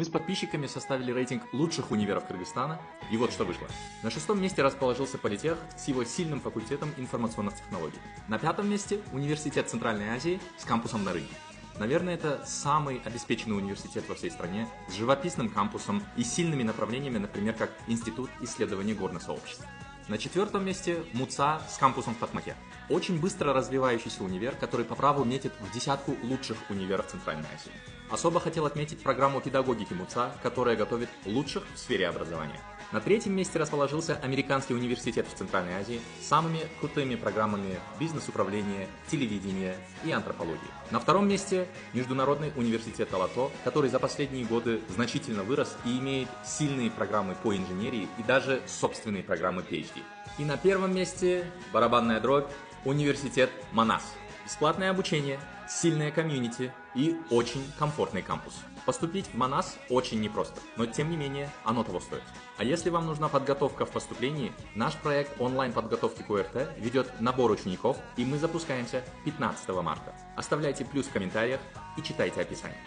Мы с подписчиками составили рейтинг лучших универов Кыргызстана, и вот что вышло. На 6-м месте расположился Политех с его сильным факультетом информационных технологий. На 5-м месте Университет Центральной Азии с кампусом на Рыге. Наверное, это самый обеспеченный университет во всей стране, с живописным кампусом и сильными направлениями, например, как Институт исследования горных сообществ. На 4-м месте МУЦА с кампусом в Токмаке. Очень быстро развивающийся универ, который по праву метит в десятку лучших универов Центральной Азии. Особо хотел отметить программу педагогики МУЦА, которая готовит лучших в сфере образования. На 3-м месте расположился Американский университет в Центральной Азии с самыми крутыми программами бизнес-управления, телевидения и антропологии. На 2-м месте Международный университет Алато, который за последние годы значительно вырос и имеет сильные программы по инженерии и даже собственные программы PhD. И на 1-м месте, барабанная дробь, университет Манас. Бесплатное обучение, сильная комьюнити и очень комфортный кампус. Поступить в Манас очень непросто, но тем не менее оно того стоит. А если вам нужна подготовка в поступлении, наш проект онлайн-подготовки КУРТ ведет набор учеников, и мы запускаемся 15 марта. Оставляйте плюс в комментариях и читайте описание.